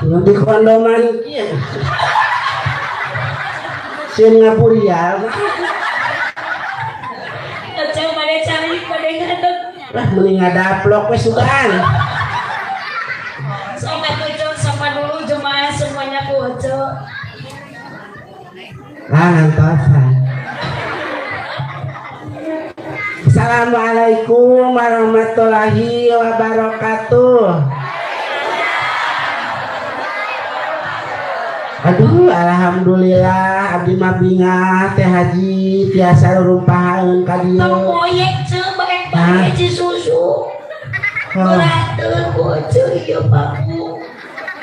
Nanti kondoman kieu. Sieun ngapurial. Eceu bade cari bade ngadeg. Lah mending ngadaplok we sugan. Sok atuh sapa dulu jemaah semuanya ku eceu. Ngantosan. Assalamualaikum warahmatullahi wabarakatuh. Aduh, alhamdulillah abdi mah bingah teh haji tiasa rumpahaeun ka dieu. Tong proyek ceu bae ci susu. Berateun ku eceu ieu baku.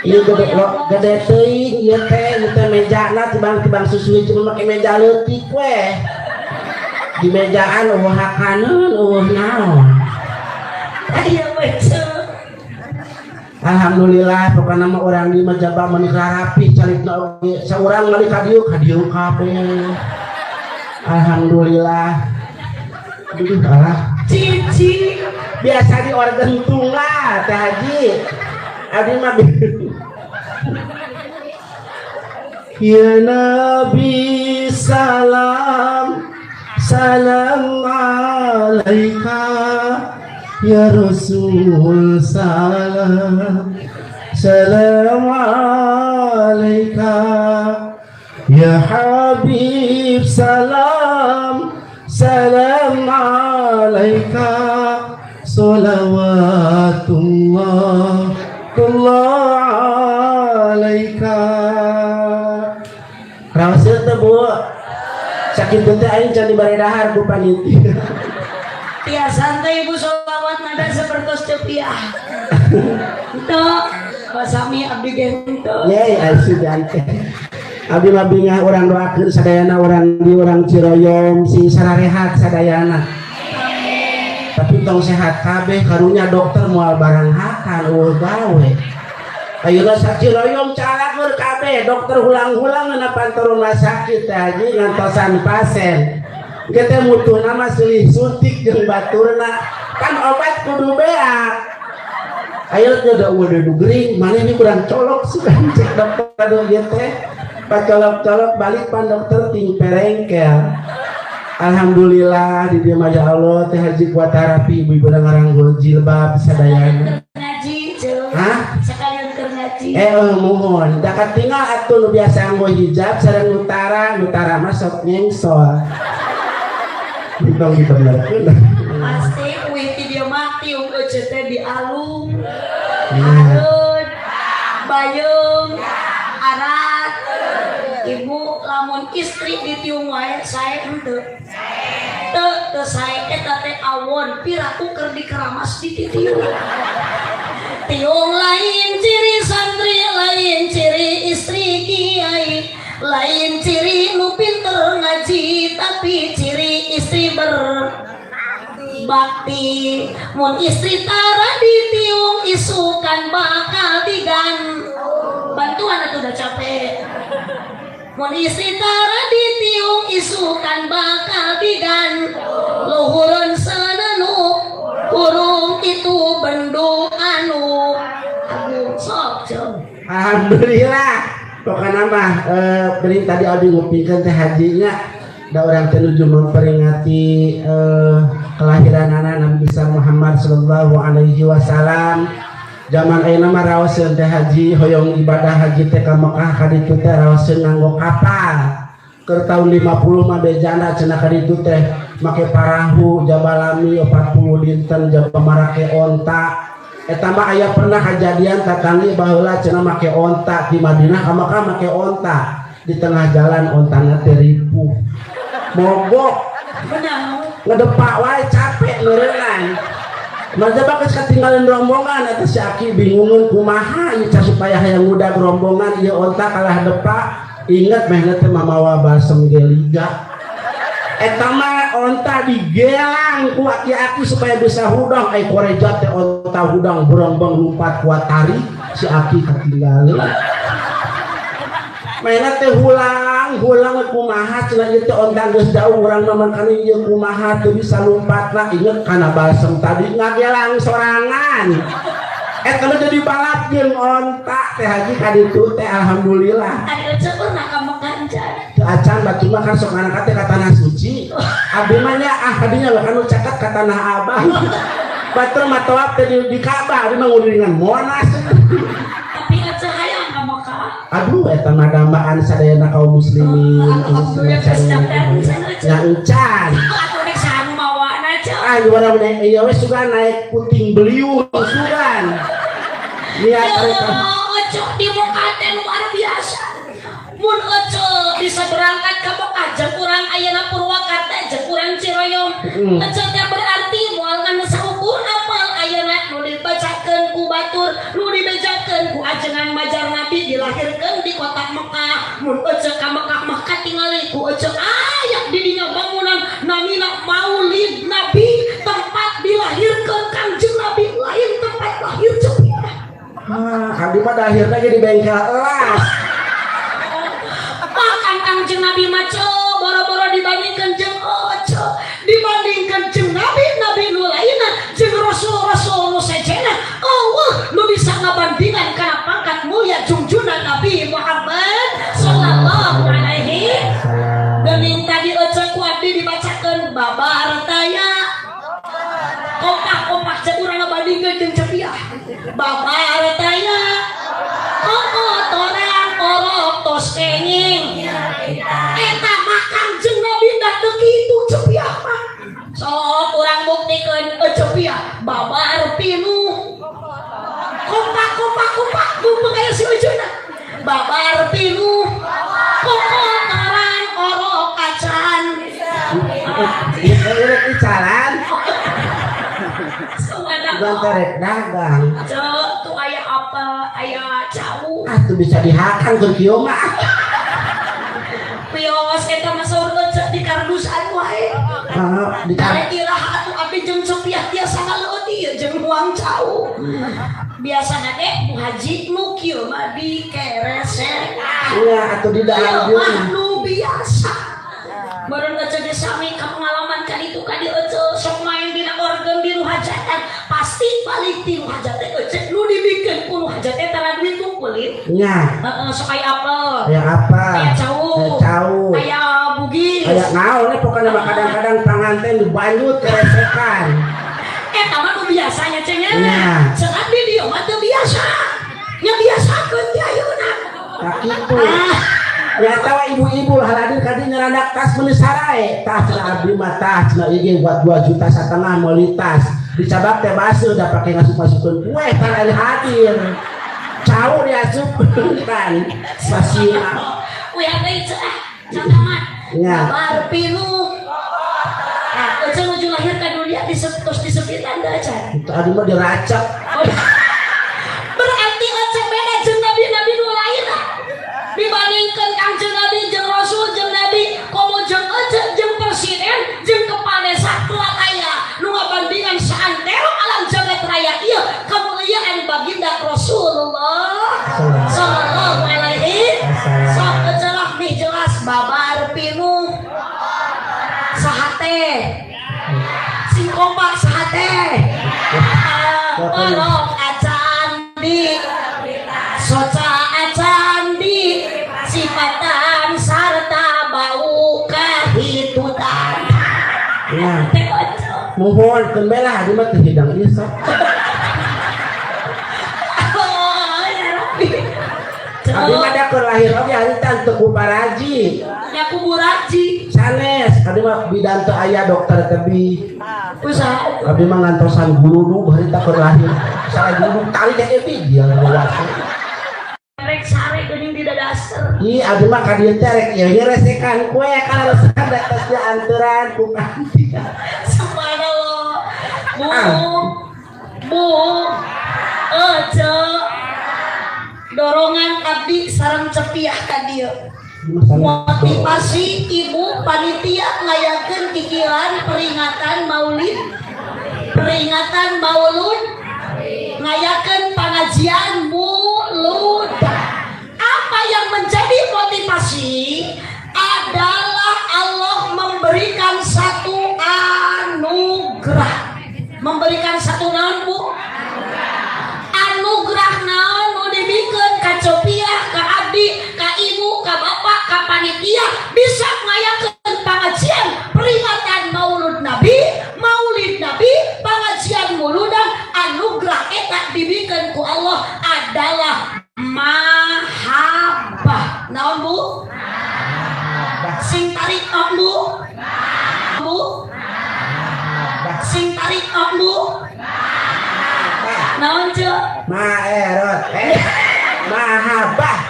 Ieu gede teuing ieu teh mejana tibang susu cuma make meja leutik we. Di mejaan eueuh hakaneun eueuh naon. Aya we ceu. Alhamdulillah pokoknya mah orang di majaba menikah rapi caritna oge saurang mali ka dieu kabeh. Alhamdulillah. Aduh alah Cici biasa di organ tunggal teh haji. Abdi mah ya Nabi salam salam alaika ya Rasul salam salam alaika ya Habib salam salam alaika salawatullah alaika. Rasul teh Bu sakit teh aing can dibari dahar ku panitia. Tia santai ibu sholawat nada seperti cepiah. Itu basami abdi gento. Yey asudan teh. Abdi mah bingah urang doakeun sadayana urang di urang Ciroyom sing sararehat sadayana. Tapi tong sehat kabeh karunya dokter moal barang hakan eueuh gawe. Ayeuna sa Ciroyom calakur kabeh dokter hulang-hulang ngan pantau rumah sakit teh haji ngantosan pasien. Kita mutuh nama silih suntik jeung baturna kan obat kudu beak. Ayo teh da udah gering mana ini kurang colok sugan cek dokter aduh ieu teh pacolok-colok balik pan dokter ting perengkel. Alhamdulillah di dieu mah ya Allah teh haji kuat terapi ibu-ibu ngaranggul jilbab sadayana. Ngaji ceu. Hah? Sekalian keur ngaji. Mohon da katingal atuh nu biasa nggo hijab sareng nutara mah sok nyengsol. Ditong benerkeun. Pasti uih ti dia mati ungkeu teh di alung. Areun. Bayeung. Arat. Ibu lamun istri ditiung wae sae henteu. Teu sae eta teh awon piraku keur dikeramas dititiung. Tiung lain ciri santri lain ciri istri kiai lain ciri nu pinter ngaji tapi ciri istri berbakti. Mun istri tara ditiung isukan bakal digan bantuan atuh udah capek. Mun istri tara ditiung isukan bakal digan luhureun seuneu kurung itu bendu anu agung sok jeng. Alhamdulillah pokoknya mah beri tadi abdi ngupikeun teh hajinya da urang teh nuju memperingati kelahiran anak Nabi besar Muhammad sallallahu alaihi wasallam. Zaman ayeuna mah raoseun teh haji hoyong ibadah haji teh ka Mekah ka ditu teh raoseun nganggo kapal. Keur taun 50 mah bejana cenah ka ditu teh make parahu jabalami 40 dinten jaba marake onta. Eta mah aya pernah kejadian tatanggi baheula cenah make onta di Madinah ka Mekah make onta. Di tengah jalan ontana teh ripuh. Mogok. Benar. Ngedepak wae capek ngeureungan. Majaba geus katinggalan rombongan eta si Aki bingungeun kumaha ieu supaya hayang ngudag rombongan ieu onta kalah depak. Ingat meh teh mamawa basem geliga. Eta mah onta digelang ku aki-aki supaya bisa hudang ai koreja teh onta hudang berombong lumpat kuat tari si Aki katinggalan. Mainna teh hulang kumaha cenah ieu teh onta geus daung urang mah kana ieu kumaha teu bisa lompatna inget kana basem tadi ngagelang sorangan. kalau jadi balap jeung ontak teh haji kaditu teh alhamdulillah. Adi ece pernah ka Mekah encan. Teu acan batu mah kan sok ngangkat teh ka tanah suci. Abdi mah nya kadinya lo kan caket ka tanah Abang. Batur mah tawaf teh di Ka'bah, abdi mah nguringan Monas. Tapi ece hayang ka Mekah. Aduh eta mah dambaan sadayana kaum muslimin. Nya encan. Aku nek sanu mawana ce. Ah juara naik iya wes juga naik puting beliung sugan. Lihat mereka. Ece di Mekah teh luar biasa. Mun ece bisa berangkat ka Mekah jeung urang ayeuna Purwakarta jeung urang Ciroyom. Ece teh berarti moal kana saukur apal ayeuna nu dibacakeun ku batur, nu dibejakeun ku ajengan majar Nabi dilahirkeun di kota Mekah. Mun ece ka Mekah katingali ku ece aya di dinya bangunan namina Maulid Nabi, tempat dilahirkeun Kangjeng Nabi, lain tempat lahir cepiah. Abdi mah akhirnya jadi bengkel elas. Bahkan Kangjeng Nabi maca boro-boro dibandingkan jeung ece, dibandingkan jeung nabi-nabi nu lainna jeung rasul-rasul nu sejena. Allah nu bisa ngabandingan kana pangkat mulia junjungan Nabi Muhammad sallallahu alaihi wasallam. Geuning tadi ece ku abdi dibacakeun babar taya. Kompak-kompak cek urang ngabandingkeun jeung cepiah. Babar taya. Torang orok tos kenging. Eta mah Kangjeng Nabi dah teu kitu cepiah mah. Sok urang buktikeun cepiah babar pinuh. Kompak mumpung aya si ujuna. Babar pinuh. Torang orok acan. Ini bicaraan. Bukan terek dagang. Cek tuh aya apa? Aya jauh. Tuh bisa dihakan ke kieu mah. Pios eta mah saur ece di kardusan wae. Di Karek ilah atuh abdi jeung cepiah tiasa ngaleut ieu jeung uang jauh. Biasana teh nu haji nu kieu mah dikeresek. Iya, atuh di dalam ieu mah nu biasa. Baru ece ge sami ka pengalaman kan itu ka di ece sok main dina organ di nu hajatan pasti balik ti nu hajat teh ece nu dibikeun ku nu hajat teh tara duit kumpulin. Nya. Heeh, sok aya apel. Aya apa? Aya cau. Aya bugis. Aya naon pokoknya mah kadang-kadang panganten dibanjut keresekan. Eta mah nu biasanya cenah. Nya. Ceuk abdi dieu mah teu biasa. Nya biasakeun ti ayeuna. Tak kitu. Ya tawa ibu-ibu haladin kadi nyeradak tas meuli sarae. Tas abdi mah tas na ieu buat 2,5 juta meuli tas. Dicabak teh baseuh da pake ngasup-ngasupkeun kue kan ari hadir. Cau diasup kan. Basina. We ate ceuk candaman. Ya. Babar pinuh. Ah, ece nuju lahir ka dunia tos disepitan da acan. Itu adi mah diracak. Berarti ece beda jeung nabi-nabi nu lainna. Dibandingkan Kangjeng Nabi jeung Rasul jeung Nabi komo jeung ece jeung presiden jeung kepala desa kelak aya nu ngabandingan saantero alam jagat raya ieu kamuliaan baginda Rasulullah sallallahu alaihi wasallam. Sok ecelah nih jelas babar pinuh sahate sing kompak sahate orok acan di soca acan di sifatan sarta bau kahitutan. Ya. Mohon kembela di mah teu hidang ieu sok. Abi mah da keur lahir oge harita teu ku paraji. Ya kubur haji. Sanes, abi mah bidan teu aya dokter tebi. Usaha. Abi mah ngantosan guludug harita keur lahir. Salah guludug tali teh euy dia lewat. Rek sare geuning di dadaseur. Ih, abi mah ka dieu teh rek ieu resekan kue kana resekan da tos di anteuran ku kanti. Subhanallah. Bu. Ece. Dorongan abdi sareng cepiah ka dieu. Motivasi ibu panitia ngayakeun kikiran peringatan Maulid. Peringatan Maulud. Ngayakeun pengajian Maulud. Apa yang menjadi motivasi adalah Allah memberikan satu anugerah. Memberikan satu naon Bu? panitia bisa ngayakeun pengajian peringatan Maulid Nabi pengajian muludan anugerah eta dibikeun ku Allah adalah mahabbah. Naon Bu? Sing tarik Bu? Sing tarik Bu? Naon ceuk? Maerot mahabbah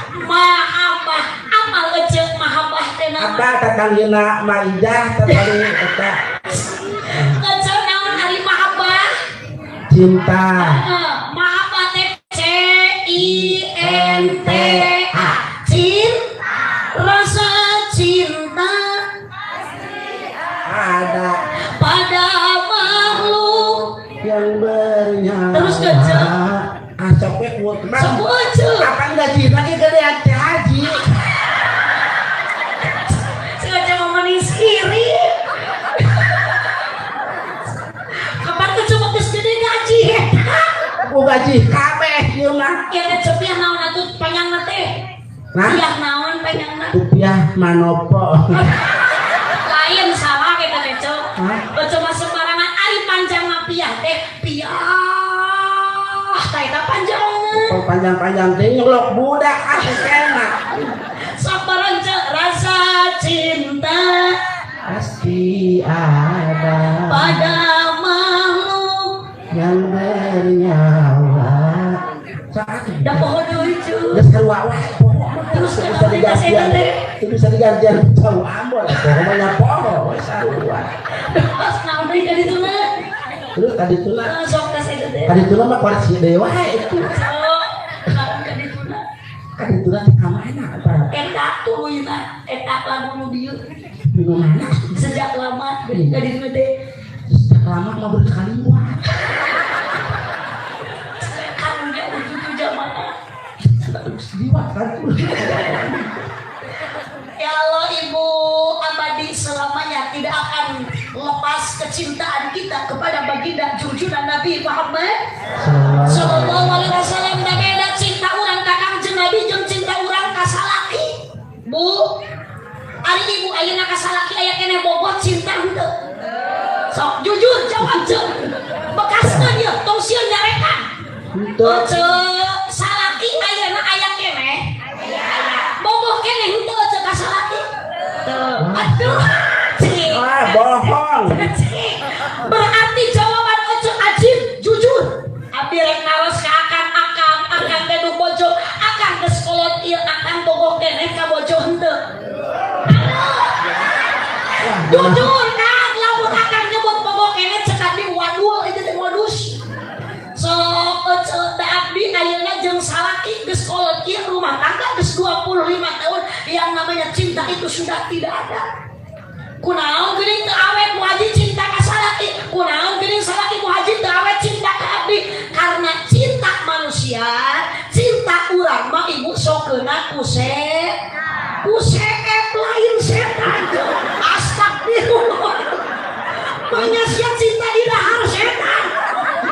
amal ceuk mahabbah teh naon? apa tatanggina maidah tatali eta Ceuk naon ari mahabbah? cinta Mahabbah teh CINTA cinta, rasa cinta ada pada makhluk. yang bernyawa Terus gajah sampai kuat sebut ceuk. apa gaji lagi gede haji Sengaja memenis kiri. Kapan tuh coba geus gede gaji eta? aku gaji kabeh ieu mah Kene cepiah naon atuh panjangna teh? Nah? Piah naon panjangna? rupiah manopo Lain salah kita teh cok. Hah? Cuma sembarangan ari panjangna piah teh piah. Tah eta panjangna. panjang-panjang teh nyelok budak atuh kena Sabaran cok rasa cinta pasti ada pada makhluk. yang bernyawa saat Da pohon deui cuy. geus keluar wae Terus bisa kenapa kita digantian teh? itu bisa digantian jauh ambon pokoknya poho sarua Pas naon deui ka dituna? terus tadi tuna Sok tes itu teh. tadi tuna mah koreksi dewa itu Sok naon ka dituna? tadi tuna di kamana para Eta turuyna, eta lagu nu dieu. di mana Sejak lama ka dituna teh. lama mah berkali wah Karunya ujutu jamaah. liwat kan Ya Allah Ibu abadi selamanya tidak akan lepas kecintaan kita kepada baginda junjungan Nabi Muhammad sallallahu alaihi wasallam. Da beda cinta urang ka Kangjeng Nabi jeung cinta urang ka salaki. Bu, ari Ibu ayeuna ka salaki aya keneh bobot cinta henteu? Sok jujur jawab ceuk. Bekaskeun ieu tong sieun nyarekan. Ceuk salaki ayeuna aya keneh. Boboh keneh henteu ceuk ka salaki. Tuh, aduh. Cik. ah bohong Cik. Berarti jawaban ceuk ajib jujur. Abdi rek naros ka akan teh bojo, akan geus kolot ieu akan bogoh keneh ka bojo henteu. Jujur kan, lamun akan nyebut bogoh keneh ceuk abdi wadul itu teh modus. So, da abdi ayeuna jeung salaki geus kolot ieu rumah tangga geus 25 tahun, yang namanya cinta itu sudah tidak ada. Kunaon geuning teu awet mu haji cinta ka salaki, kunaon geuning salaki mu haji teu awet cinta ka abdi? Karena cinta manusia, cinta urang mah Ibu sokeuna kuseep lain setan. Astagfirullah. Menyasia cinta di dahar setan.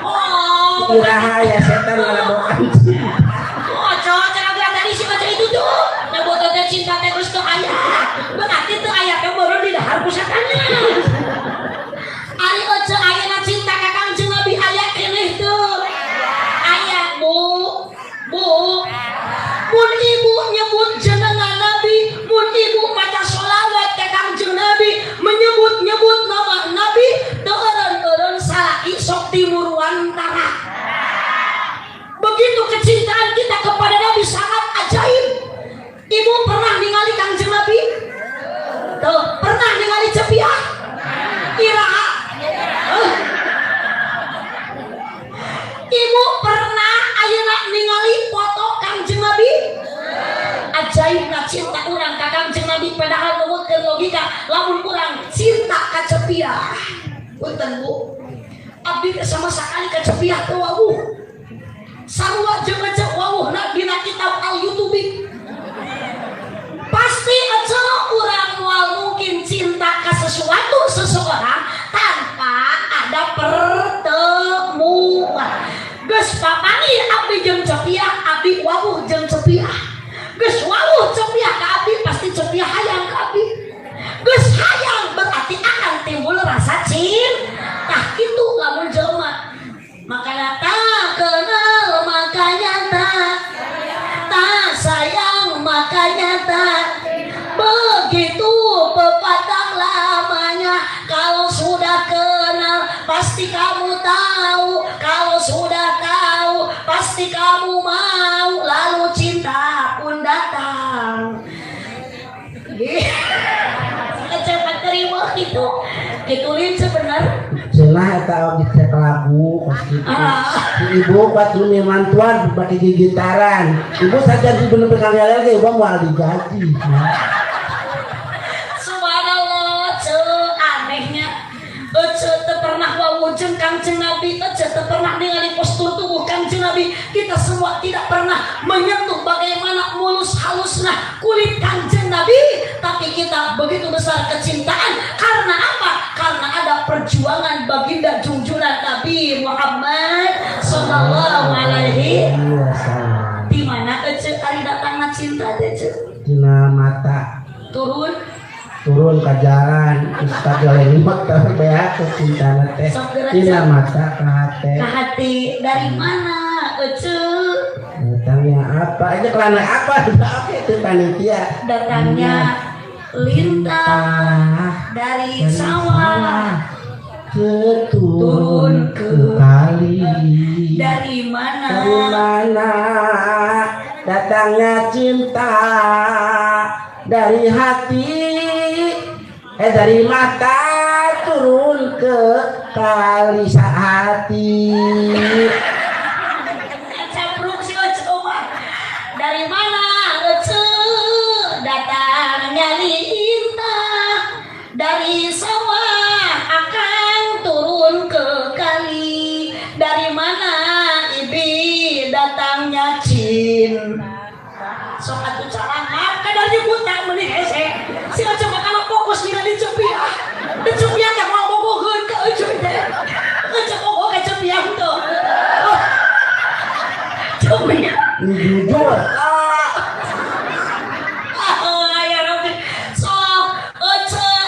Oh, iraha ya setan ngalabokan oh, cara tadi si baca itu tuh. Nyebut teh cinta teh geus teu aya. Berarti teu aya teh baru di dahar ku setanna. Ari ece ayeuna cinta ka Kangjeng Nabi aya keneh teu? Aya, Bu. Mun Ibu nyebut jenengan Nabi, mun Ibu maca sholawat ka Kangjeng Nabi, menyebut-nyebut nama Nabi, teu eureun-eureun salaki sok timuruantara. Begitu kecintaan kita kepada Nabi sangat ajaib. Ibu pernah ningali Kangjeng Nabi? Tuh, pernah ningali cepiah? Iraha. Ibu pernah ayeuna ningali foto Kangjeng Nabi? Ajaibna cinta urang ka Kangjeng Nabi, padahal nuwutkeun logika lamun urang cinta ka cepiah. Punten Bu, abdi teh sama sakali ka cepiah teu wawuh. Sarua jeung ece wawuhna dina kitab Al-Yutubi. Pasti ece urang moal mungkin cinta ka seseorang tanpa ada pertemuan. Geus papani abdi jeung cepiah, abdi wawuh jeung cepiah. Geus wawuh cepiah ka abdi pasti cepiah hayang pasti kamu tahu. Kalau sudah tahu, pasti kamu mau. Lalu cinta pun datang. Cepat terima itu. Ditulis sebenarnya. Cenah eta dicek lagu pas gitu. Ibu buat dunia mantuan pakai gitaran. Ibu saja di bener kali lagi ibu mau digaji. Subhanallah, anehnya. Teu pernah wawujud Kangjeng Nabi, teu pernah ningali postur tubuh Kangjeng Nabi. Kita semua tidak pernah menyentuh bagaimana mulus halusnya kulit Kangjeng Nabi, tapi kita begitu besar kecintaan karena apa? Karena ada perjuangan baginda junjungan Nabi Muhammad sallallahu alaihi wasallam. Di mana ari datangna cinta teh? Dina mata turun ke jalan Ustaz oleh limat terbeak kecintaan teh dina mata ke hati. Dari mana datangnya apa aja kelana apa itu panitia datangnya lintah dari sawah turun ke kali. Dari mana datangnya cinta dari hati dari mata turun ke kali hati. Dari mana datangnya lintah dari sawah akan turun ke kali. Dari mana ibi datangnya cinta. Sok atuh calangan kadang dibuta meuni hese. Sila coba kalau fokus dina di cepiah. Di cepiah teh mau bogoheun ka eueuy teh. Eueuy bogoh ka cepiah tuh. Cepiah. Jujur. Ya Rabbi. So,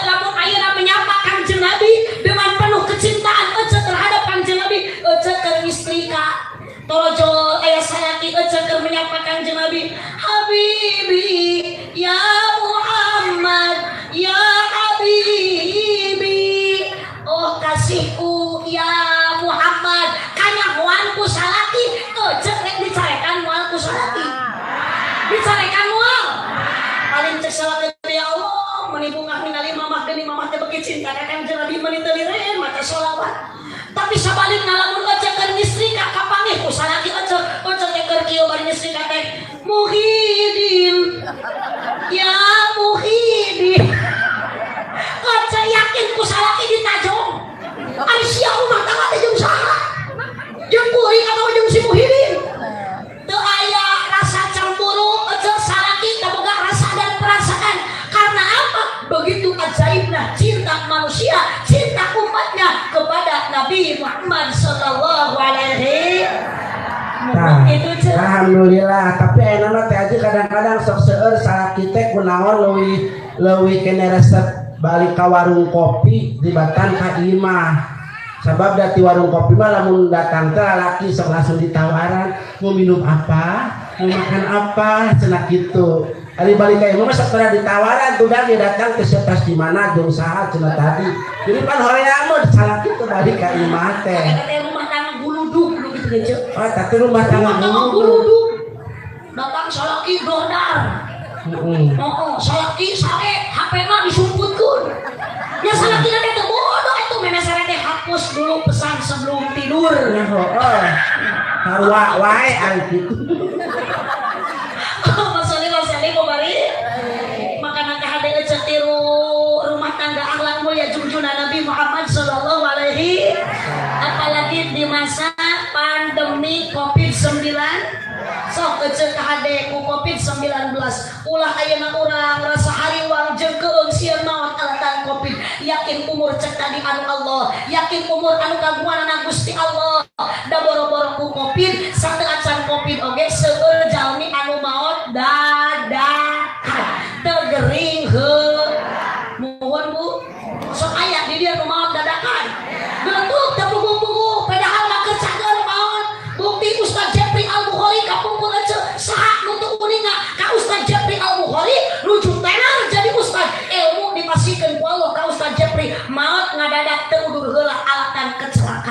lamun ayeuna menyapa Kangjeng Nabi dengan penuh kecintaan terhadap Kangjeng Nabi, keur istri ka tolojol aya sayaki keur menyapa Kangjeng Nabi. Habibi ya Muhammad ya Habibi. Oh kasihku ya Muhammad. Kana moalku salaki rek dicarekan moalku salaki. Dicarekan moal. Paling cek salaki ya Allah meuni bungah ningali mamah geni mamah teh beuki cinta ka Kangjeng Nabi meuni teu lireun mata sholawat. Tapi sabalikna lamun keur istri ka kapangih ku salaki keur keur kieu bari istri ka teh Muhyiddin ya Muhyiddin. Kaca yakin ku salaki ditajong. Ari sia rumah tangga teh jeung saha? Jeung kuring atau jeung si Muhyiddin? Teu aya rasa cemburu, salaki kaboga rasa dan perasaan. Karena apa? Begitu ajaibnya cinta manusia, cinta umatnya kepada Nabi Muhammad sallallahu alaihi wasallam. Alhamdulillah, tapi enak teh aja kadang-kadang sok seueur salaki teh kunaon leuwih kene resep balik ka warung kopi dibatan ka imah. Sabab dati warung kopi mah lamun datang teh laki sok langsung ditawaran mau minum apa, mau makan apa, cenah kitu. Ari balik ka imah mah sok pernah ditawaran tuh dia datang ke sepas di mana jeung saha cenah tadi. Jadi pan hoream mah salaki teh balik ka imah teh. Rumah tangga guludug gitu gitu. Oh, tapi rumah tangga guludug. Datang salaki dordar. Salaki sare HP-na disumputkeun. Ya salaki na teh bodoh atuh memesere teh hapus dulu pesan sebelum tidur. Harwa wae ari kitu. Masali bari. Makana kahade eceuk tiru rumah tangga akhlak mulia junjungan Nabi Muhammad sallallahu alaihi. Apalagi di masa pandemi Covid-19. Sok eceuk kahade ku Covid-19. Ulah ayeuna urang rasa hariwang jeung keung sieun naon alatan Covid. Yakin umur cek tadi anu Allah, yakin umur anu kagunganna Gusti Allah. Da boro-boro ku Covid, sateu acan Covid oge seueur jalmi anu maot dadakan. Teu gering heuh. Muhun Bu. Sok aya di dieu nu maot dadakan. Belentuk teu puguh-puguh padahal mah keur cager maot. Bukti Ustaz Jepri Al-Bukhari kapungkur eceuk saha nu teu kuninga ka Ustaz Jepri Al-Bukhari rujuk tenar jadi ustaz. Ilmu dipasikeun ku Allah ka Ustaz Jepri maot ngadadak teu udur heula alatan kecelakaan.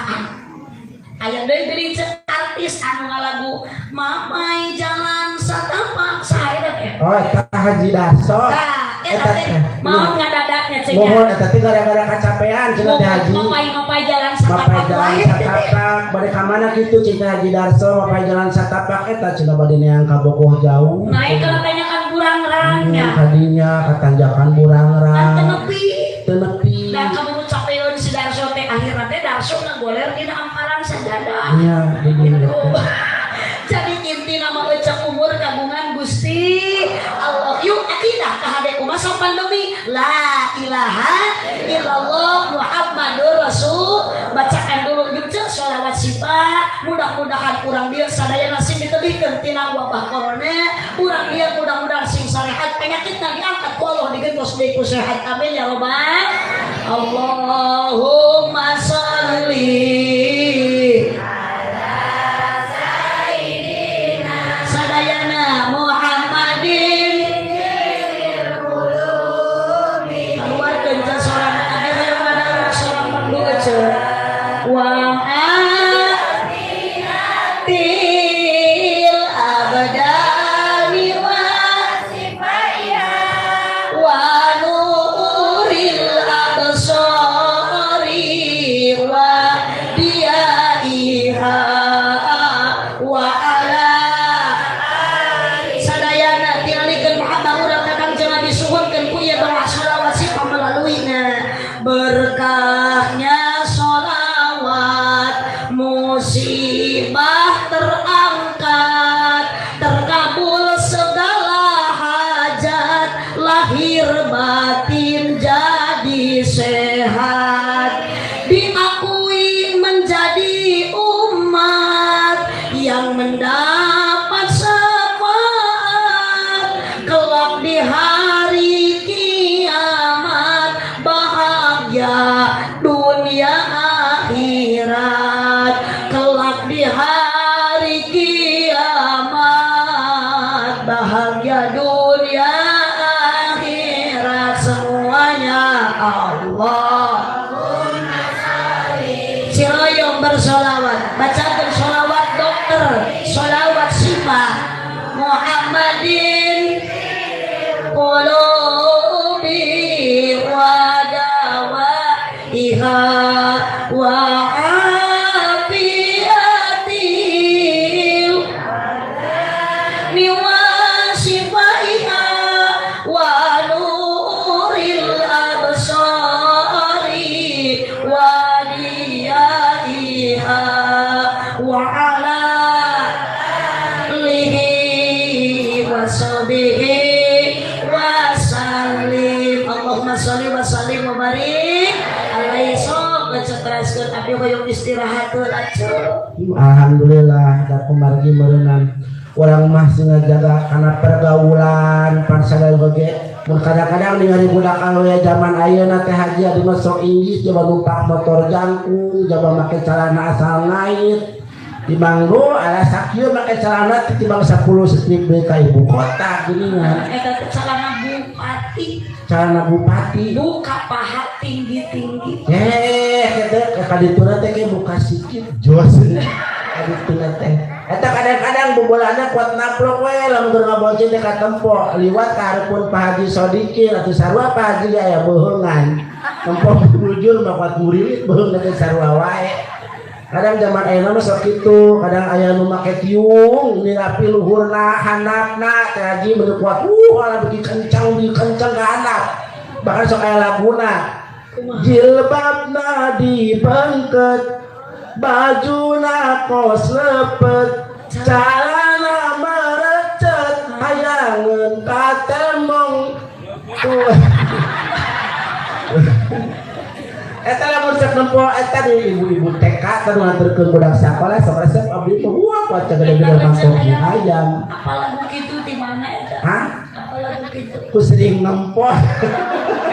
aya deui geuning artis anu ngalagu mamai jalan satapak saha teh. Oh, eta Haji Darso. Tah, eta teh mau ngadadaknya cenah. Mohon eta teh gara-gara kacapean cenah teh Haji. Mapai jalan Mapai satapak jalan wae. satapak bade ka mana kitu cenah Haji Darso mapai jalan satapak eta cenah bade neang ka Bogoh jauh. Naik ke tanyakan burangrangnya. Kadinya katanjakan burangrang. Kan tenepi. Tenepi. Dan kamu capeun si Darso teh akhirna teh Darso ngagoler dina amparan sajadah. Iya, gitu. Jadi inti nama ecak umur kagungan Gusti Allah. Yuk akidah kahade kumaha sopan demi la ilaha illallah Muhammadur Rasul. Bacakan dulu yuk cek sholawat sifat. Mudah-mudahan urang dia sadaya nasib ditebihkeun tina wabah corona. Urang dia mudah-mudahan sing sarehat penyakitna diangkat ku Allah digentos deui ku sehat. Amin ya rabbal. Allahumma sholli sadayana Muhammadin keluarkeun can sorana ade hayang ngadaruk sorang pandu ece wa atil abadani wa sifaya wa nuril absari wa diaiha wa ala sadayana tingalikeun Muhammad urang kadang jangan disuhunkeun ku ieu doa sholawat si pamelaluina berkahnya sholawat musibah terangkat terkabul segala hajat lahir batin jadi sehat diakui menjadi umat yang mendapat syafaat kelak di hari kiamat bahagia dunia akhirat kelak di hari kiamat bahagia dunia akhirat semuanya Allah. Ciroyong bersolawat, bacakan solawat dokter, solawat sifat Muhammadin qulubi wa dawaiha wa afiatil ni wa sifaiha wa nuril absari wa diyaiha wa ala alihi wa sahbihi wa sallim. Allahumma sholli wa sallim wa barik alaihi sok cetraskeun abdi hoyong istirahatkeun atuh. Alhamdulillah da kumargi meureunnan urang mah sengaja kana pergaulan pansagal oge mun kadang-kadang ningali budak aya zaman ayeuna teh Haji adi mah sok inggis coba numpak motor jangkung coba make celana asal ngait di Manggo aya sakieu make celana titimbang 10 strip deui ka ibu kota geuningan Eta teh calana bupati celana bupati buka paha tinggi-tinggi. kita kadituna teh ge buka sikit jos kadituna teh eta kadang-kadang bobolana kuat naplok we lamun keur ngabocin teh ka tempo liwat ka hareupeun Pak Haji Sodikin atuh sarua Pak Haji aya beungan tempo bujur mah kuat murilit beung teh sarua wae kadang zaman ayeuna mah sok kitu kadang aya nu make tiung nirapi luhurna handapna Teh Haji meuneu kuat ala beuki kencang ka handap bahkan sok aya laguna jilbabna dibengket bajuna kos lepet calana merecet hayangeun ka tembong eta lamun cek nempo eta di ibu-ibu TK teh ngaturkeun budak sakola sok resep abdi mah wah paca gede-gede mangkok mie ayam Apa lagu kitu di mana eta? hah Apa lagu kitu? ku sering nempo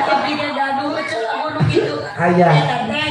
Tapi dia gaduh ceu lagu kitu. Aya. Eta teh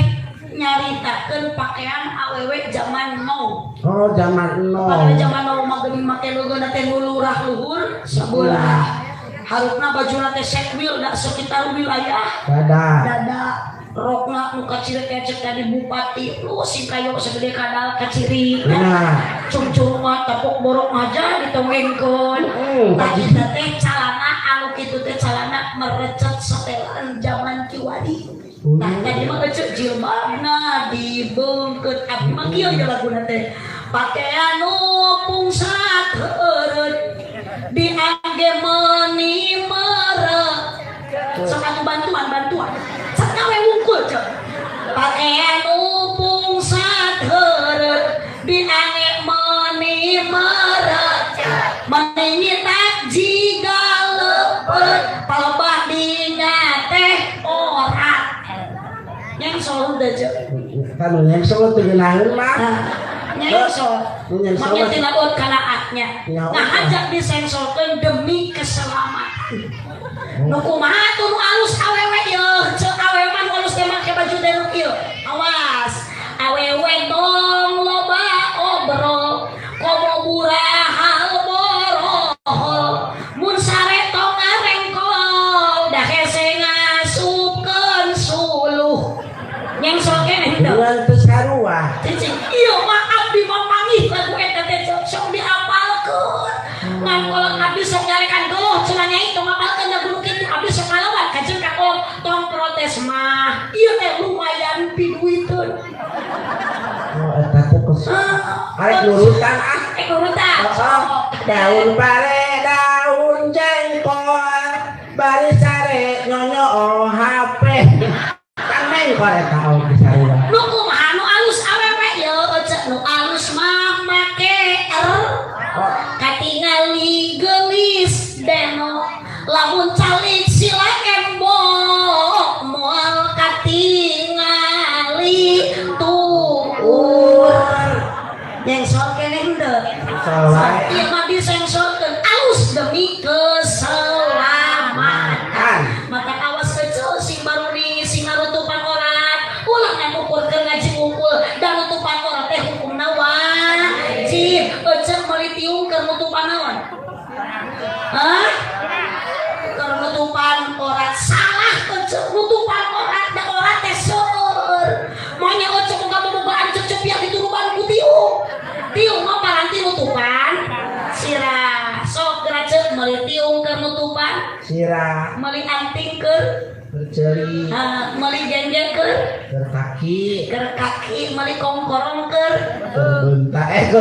nyaritakeun pakaian awewe zaman now. oh zaman Pada no zaman now mah geuning make logona teh nu lurah luhur sabelah. Harupna bajuna teh set wheel da sekitar wilayah dada dada rokna nu kaciri kecek tadi bupati lu sing kayo segede kadal kaciri Nah, cung mah tapok borok aja ditongengkeun tadi teh calana anu kitu teh calana merecet setelan zaman kiwadi nah tadi mah ecek jilbabna dibeungkeut abdi mah kieu ge laguna teh pakaian nu pungsat heureut diangge meuni merek sok atuh bantuan sak gawe wungkul cek pakaian nu pungsat heureut diangge meuni merek meuni tak jiga leupet palebah teh orat yang soal udah cek kan yang soal teu geunaheun mah. Nyengsol, makanya tina buat kanaatnya. Nah ajak disensolkan demi keselamatan. Nukumaha tuh nu alus awewe yeuh, cek awewe mah alus teh make baju teh nu kieu. Awas, awewe dong loba obrol, komo burahal borohol, mun sare tong ngarengkol, dah hese ngasupkeun suluh. Nyengsol keneh henteu. Bulan teu sarua. Cicing, iya mah abdi mamangih lagu eta teh sok dihafalkeun. Ngan kolot abdi sok nyalekan geuleuh cenah nyai tong ngapalkeun lagu nu kitu abdi sok ngalawan ka jeung ka kolot tong protes mah. Ieu teh lumayan piduiteun. Oh, eta teh kos. Arek nurutan ah. Nurutan. Daun pare, daun jengkol, bari sare nyonyo HP. Kan mengkol eta di sarua. Nu kumaha nu alus awewe yeuh cek nu alus mah make katingali geulis deno lamun calik sila embok moal katingali tuur nyengsol keneh henteu ieu mah disengsolkeun alus demi keselamatan maka awas kecil sing baru di singarutupan orat ulah ngukurkeun ngaji unggul dan nutupan orat teh hukumna wajib ecek meuli tiung keur nutupan naon hah keur nutupan orat salah ecek nutupan orat da orat teh seueur monya ecek boga bobogaan cecep yang dituruban ku tiung mah paranti nutupan sirah sok geura ceuk meuli tiung keur nutupan sirah meuli anting keur berceri meuli genjeng keur kaki meuli kongkorong keur bentak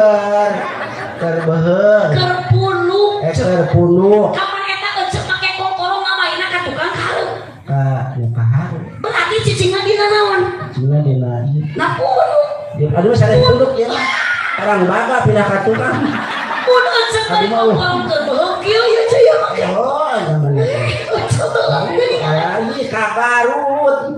keur beuheung keur punuk keur punuk kapan eta ecek make kongkorong ngamaina ka tukang hareum ka muka hareum berarti cicingna dina naon cicingna dina na punuk aduh sare punuk ya orang baga pindah ka tukang mun ecek meuli kongkorong keur beuheung kieu ya cuy ya make oh zaman ecek beuheung geuning lagi kabarut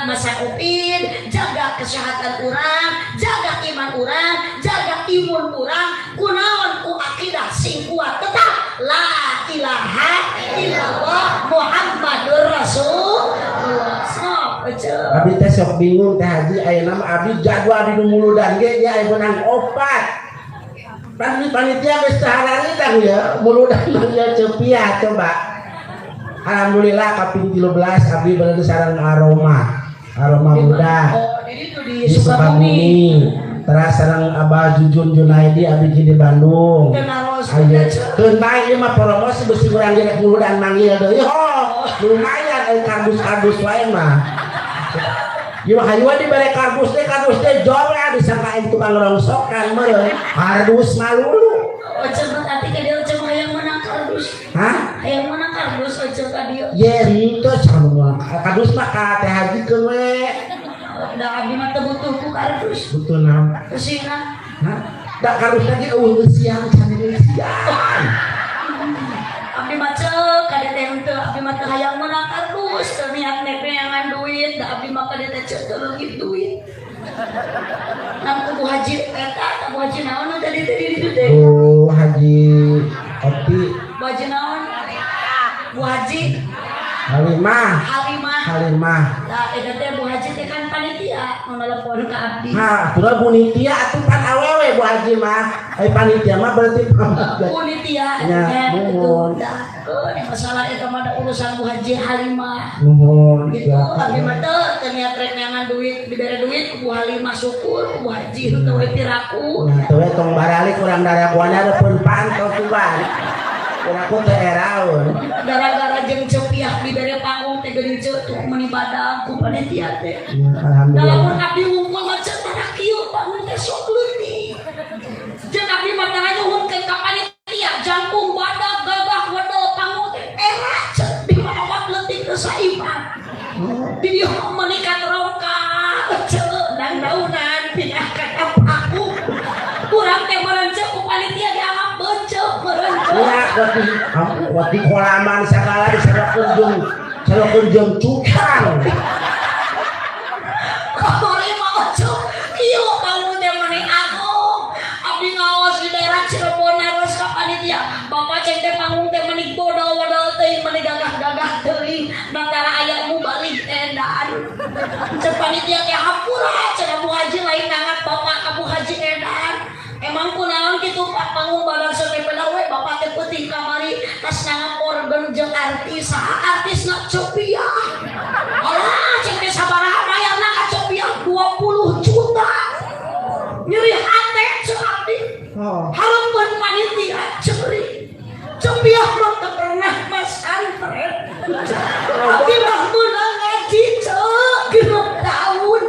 masa upin jaga kesehatan urang jaga iman urang jaga imun urang kunaon ku akidah sing kuat tetap la ilaha illallah muhammadur rasulullah sok eceu abdi teh sok bingung teh haji ayeuna mah abdi jadwal di muludan ge ya aya menang opat panitia geus tahararitan ya muludan mah ya cepiah coba alhamdulillah kaping 13 abdi beuleuh sareng aroma muda di Sukabumi terus sareng Abah Jujun Junaidi abdi di Bandung aya keun bae ieu mah promosi beusi urang direk muludan manggil deui lumayan aya kardus wae mah ieu hayu dibere kardus teh jorah disangka tukang rongsokan meureun kardus malulu ecek berarti ka dieu ecek hayang menang kardus hah hayang menang kardus ecek ka dieu ye henteu sama kardus mah ka teh haji keun we da abdi mah teu butuh ku kardus butuh naon kesina hah da kardus lagi eueuh siang cari siang abdi mah ceuk ka dieu teh henteu abdi mah teu hayang menang kardus teu niat neangan duit da abdi mah ka dieu teh ceuk teu leungit duit nang ku haji eta ku haji naon tadi ditu teh oh haji Oti haji naon Bu Haji Halimah Halimah Halimah nah eta teh Bu Haji teh kan panitia nu nelpon ka abdi. Nah, turun panitia atuh pan awewe Bu Haji mah. Panitia mah berarti Panitia ya, itu masalah itu mah urusan Bu Haji Halimah. Nuhun. Gitu, abdi mah teu ternyata rek nyangan duit dibere duit ku Bu Halimah syukur ku Bu Haji teu we piraku. Nah, teu we tong baralik urang daraguana depan pantau tuban. Aku teh eraun. Gara-gara jeung cepiah dibere panggung teh geuning ceuk meuni badag ku panitia teh. Alhamdulillah. Lamun abdi ngumpul mah ceuk tah kieu panggung teh sok leutik. Jeung abdi mah tara nyuhunkeun ka panitia jangkung badag gagah wedel panggung teh era ceuk di mana awak leutik teu saipan. Di dieu meunikan rongka ceuk dan daunan pindah ka aku. Kurang teh meureun ceuk ku panitia dianggap beunceuk meureun. Ya, waktu kolaman segala diserok kunjung cukang. Kamari mau cuk, kieu kamu teh meni aku. Abdi ngaos di daerah Cirebon harus ka panitia. Bapak ceng teh panggung teh meni bodol-bodol teuing, meni gagah-gagah teuing. Nantara aya nu balik edan. Cek panitia teh hampura cenah Bu Haji lain ngangat bapak ka Bu Haji edan. Emang kunaon kitu Pak panggung badan sepeda we bapak teh peuting kamari tas ngangat organ jeung artis. Saha artisna Copiah. Alah cek teh sabaraha bayarna ka Copiah 20 juta. Nyeri hate ceuk abdi. Hareupeun panitia ceuri. Copiah mah teu pernah masantren. Abdi mah meunang ngaji ceuk 6 tahun.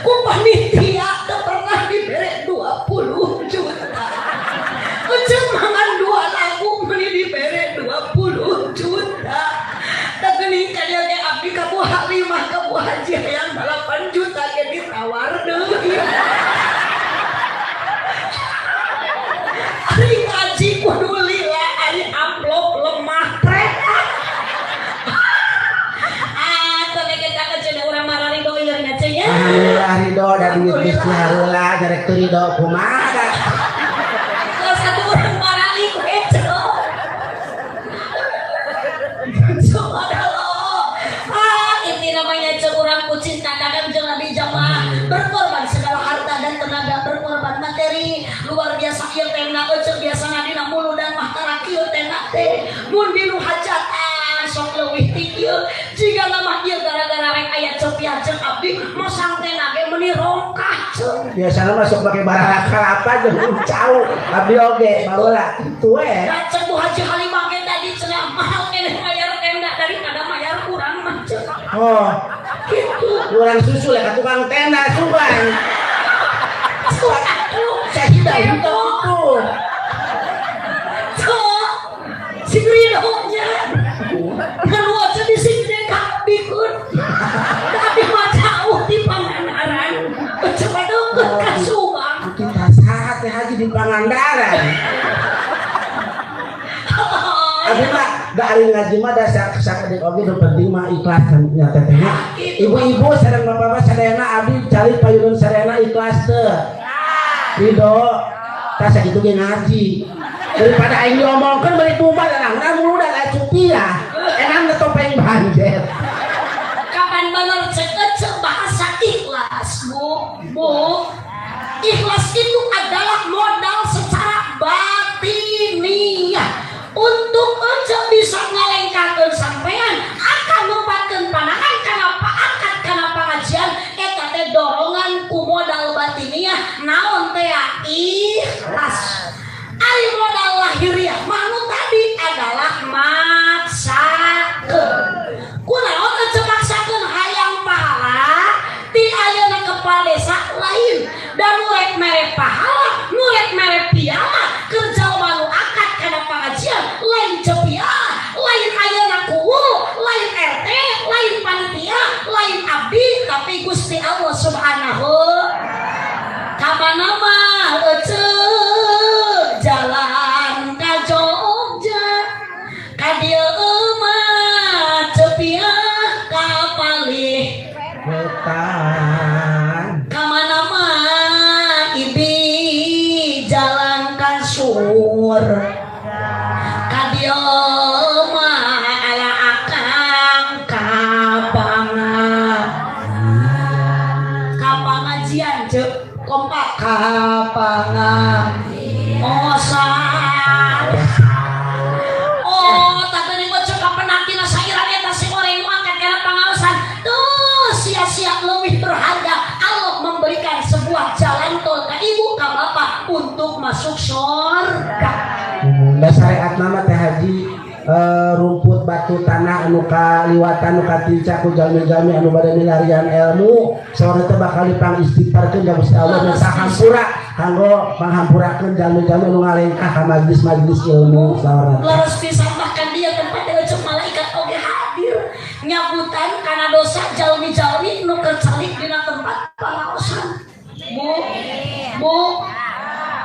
Ku panitia teu pernah dibere 20 juta. Ujung mangan 2 lagu meuni dibere 20 juta. Da geuning ka dieu ge abdi ka Bu Halimah ka Bu Haji hayang 8 juta ge ditawar deui. Ari ngaji kudu lila, ari amplop lemah prek. Tapi kita kecil urang marah ridho ieu nya ceu ya. Alhamdulillah ridho da duit geus hareula jarek teu ridho kumaha. Terus satu urang marah li ku eco. Subhanallah. Ini namanya ceu urang ku cinta dagang jeung Nabi jamaah berkorban segala harta dan tenaga, berkorban materi. Luar biasa ieu teh na eceu biasana dina mulu dan mahtara kieu teh na teh. Mun dinu hajatan sok leuwih ti kieu. Jika nama dia gara-gara rek aya Copiah jeung abdi mosang teh na ge meuni rongkah ceuk. Biasana masuk pakai barang kelapa jeung ucau. Abdi oge baheula kitu we. Da cek Bu Haji Halimah ge tadi cenah mahal keneh mayar tenda daripada mayar kurang mah ceuk. Oh, Kitu. kurang susu ya ka tukang tenda suban. Saya tidak itu. Cuk. Si Ridho nya. Kalau aja di sini kak bikun. Tapi mah jauh di Pangandaran. Coba deket ka Subang. Kita sahat teh Haji di Pangandaran. Abi mah da ari ngaji mah da sakedek oge nu penting mah ikhlas kan nya teh. Ibu-ibu sareng bapak-bapak sadayana abdi cari payudun sadayana ikhlas teu. Ridho. Tas sakitu ge ngaji. Daripada aing diomongkeun bari tumbal urang mulu da Copiah. Enang topeng banjer. Kapan bener cek bahasa ikhlas, Bu. Ikhlas itu adalah modal secara batiniah untuk ece bisa ngalengkakeun sampean akan mempatkeun panangan kana paakat kana pangajian eta teh dorongan ku modal batiniah naon teh ikhlas. Ari modal lahiriah manu tadi adalah maksakeun. Kunaon ece maksakeun hayang pahala ti ayeuna kepala desa lain dan nurek mere pahala, nurek mere piala kerja malu akad kana pengajian lain Copiah, lain ayeuna kuul, lain RT, lain panitia, lain abdi tapi Gusti Allah Subhanahu kamana mah eceuk jalan ka Jogja ka dieu mah Copiah kapalih Wetan. kamana mah ibi jalan ka Sur ka dieu mah aya akang kapanga pengajian cek kompak kapangan osan oh tak tadi kok cek penantina sairan eta si orang angkat kana pangaosan tuh sia-sia lebih berharga Allah memberikan sebuah jalan tol ke ibu ke bapak untuk masuk surga. Da syariat nama teh haji rumput batu tanah anu kaliwatan anu katinca ku jalmi-jalmi anu bade milarian ilmu sore teh bakal dipang istighfarkeun ka Gusti Allah dan sahampura kanggo panghampurakeun jalmi-jalmi anu ngalengkah ka majlis-majlis ilmu sore. Laras pisan bahkan dia tempat cek malaikat oge hadir nyabutan kana dosa jalmi-jalmi nu kecalik dina tempat pangaosan. Bu,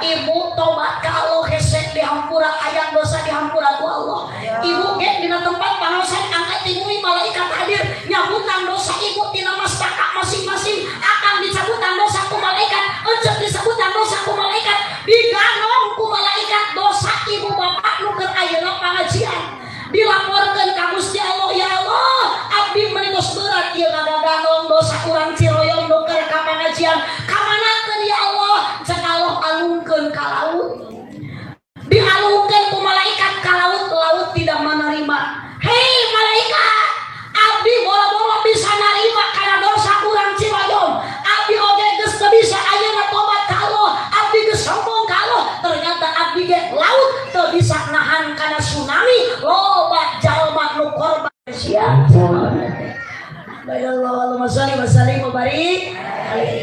ibu tobat ka Allah hese dihampura aya dosa dihampura ku Allah. Ibu ge dina tempat pangaosan angkat tingui malaikat hadir nyabutan dosa ibu tina mastaka masing-masing akan dicabutan dosa ku malaikat ejek disabutan dosa ku malaikat diganong ku malaikat dosa ibu bapak nu keur ayeuna pangajian dilaporkeun ka Gusti Allah ya Allah abdi menikos berat ieu ngagaganong dosa urang Ciroyom nu keur ka pangajian kamanakeun ya Allah cek Allah alungkeun ka laut dialungkeun ku malaikat ka laut laut tidak menerima hei malaikat abdi boro-boro bisa narima kana dosa urang Ciroyom abdi oge geus teu bisa ayeuna tobat ka Allah abdi geus sombong ka Allah ternyata abdi ge laut teu bisa nahan kana tsunami loba jalma nu korban sia. Allahumma shalli wa sallim wa barik.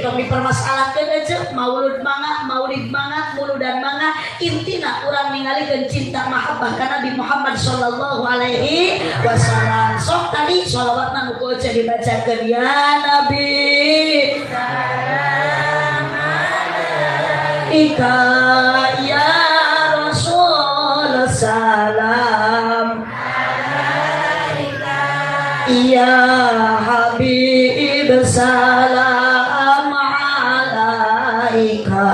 Kami permasalahan aja maulud mangat muludan mangat intina urang ningalikeun cinta mahabbah ka Nabi Muhammad sallallahu alaihi wasallam. Sok tadi shalawatna nu kudu dibacakeun ya Nabi salam alaika ya Rasul salam ya Habib salam alaika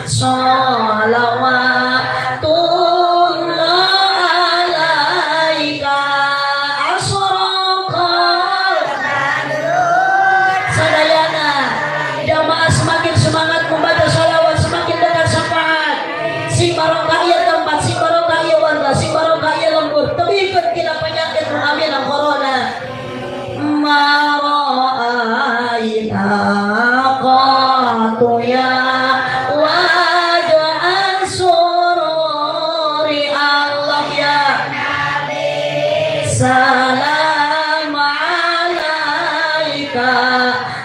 salawatullah alaika asraqal sadayana jamaah semakin semangat membaca salawat semakin dekat syafaat si barokah ieu tempat si barokah ieu warga si barokah ieu lembur tebikeun tina penyakit amin corona mara'aina qatu ya wajah sururi Allah ya Nabi salam alaika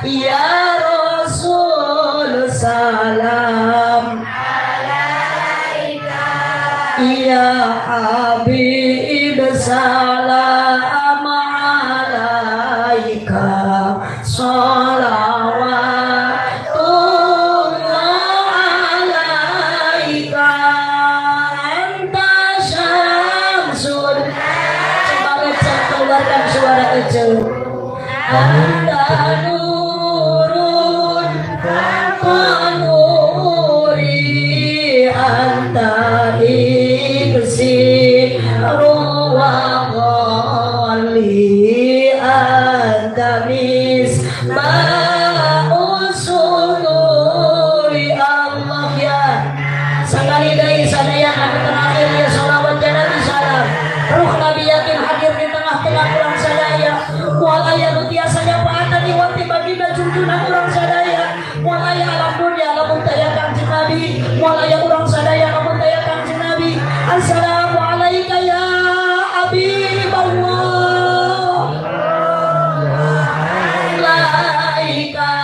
ya Rasul salam alaika ya Habib salam alaika salawatullah alaika anta syamsun coba ngecek keluarkan suara kecil anta nurun kanuri anta ibsi ruwa qali anta misbahus suduri Allah ya sekali dari sadaya anu terakhir ya salawat dan nabi salam ruh nabi yakin hadir di tengah-tengah urang sadaya moal aya nu tiasa nyapaatan iwati baginda junjungan urang sadaya moal aya alam dunia lamun taya kanjeng nabi moal aya urang sadaya lamun taya kanjeng nabi assalamu alayka ya Habiballah laika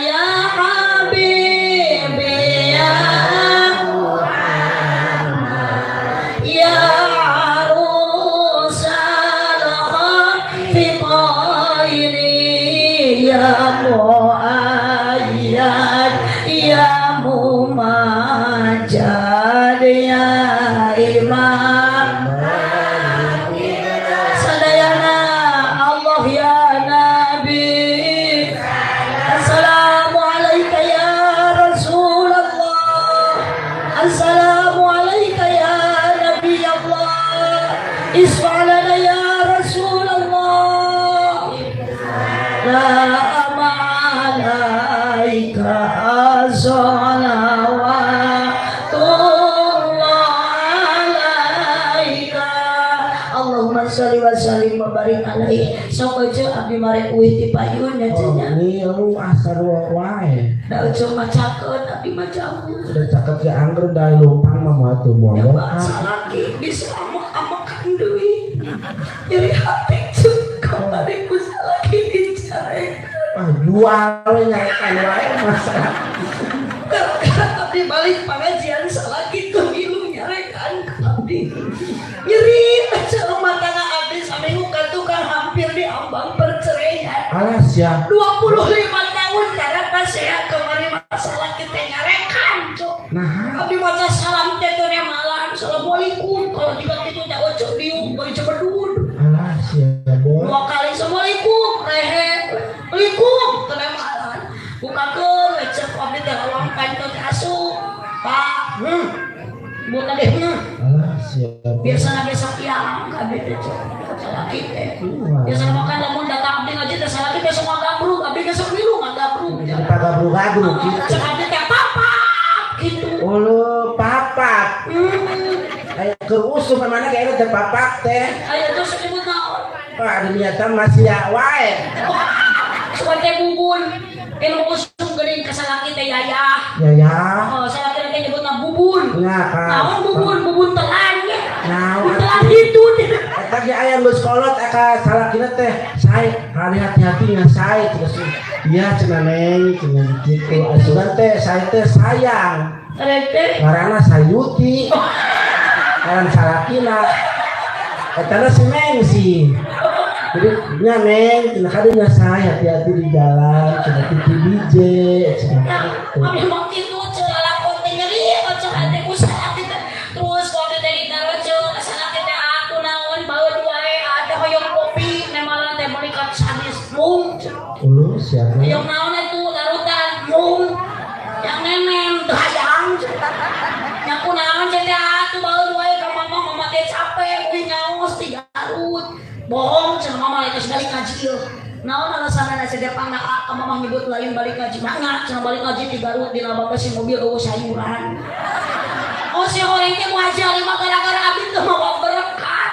ya habibi ya ya arusal khafiqaini ya muayyad ya mumajjad ya imam sadayana Allah ya Nabi assalamu alayka ya Rasulullah assalamu alayka ya Nabi Allah isfa'lana ya Rasulullah la ma'alaika Allahumma sholli wa sallim wa barik alaihi. Sok aja abdi mare uih di payun ya cenah. Ini lu asar wae. Da aja macakeun abdi mah jamu. Udah cakep ya anggur dari lumpang mah tuh Ya mau. bangsa lagi bisa amak-amakan deui. Jadi hati cuk kamari ku salaki dicarek. Jual nyarekan wae masalah. Abdi balik pengajian salaki tuh ilu nyarekan abdi. Nyeri aja rumah tangga abdi sampai muka tukang hampir diambang perceraian. Alas ya. 25 tahun karena pas saya kemarin masalah kita nyarekan cuk. Nah, Abdi baca salam tetone malam. Assalamualaikum. Kalau tiga itu tak ojo diung bari cepedun. alas ya, Boy. 2 kali assalamualaikum rehe. Waalaikum tene malam. Bukakeun lecet abdi teh awang kantor asuh. Pak. Bukan deh. Alas ya, Boy. Biasana besok yang abdi teh cuk. Salaki teh. Biasana makan lamun datang abdi ngaji teh salaki besok ngagabruk. Abdi besok milu ngagabruk. Pagabruk-gabruk gitu. Cek abdi teh papa gitu. Ulu papat. Kayak keusum mana kayak itu papak teh. Ayo terus disebut naon? Pak ternyata masih ya wae. Suka teh bubun. Ilmu usum geuning ka salaki teh yayah. Ya. Oh, salaki teh nyebutna bubun. Nah, kan. Naon bubun? Bubun telan ya. Naon? Bubun telan itu. Eta ge aya geus kolot aka salakina teh. Sae, hari hati-hati ngan sae terus. Iya cenah neng, cenah kitu. Asuran teh sae teh sayang. Rete. Ngaranna Sayuti. Ngaran salakina. Eta na si Neng sih. Jadi nya Neng, cenah kadinya sae hati-hati di jalan, cenah titi DJ, cenah kitu. Abi mah kitu cenah lakon teh nyeri, cenah teh ku salaki teh. Terus kalau teh ditaro cenah salaki teh aku naon baeud wae ada hoyong kopi nemalan teh melikat sanis mung. Ulu siapa? Hoyong naon itu larutan mung. Yang nenem hayang. Yang kunaon cenah atuh baeud wae ka mama teh capek kuwi nyaos ti Garut. Bohong cenah mama itu balik ngaji ieu. Naon alasanna cenah pangna ka mama nyebut lain balik ngaji. Mangga cenah balik ngaji di Garut di laba si mobil eueuh sayuran. Oh si horeng teh muhaji lima gara-gara abdi teu mau berkat.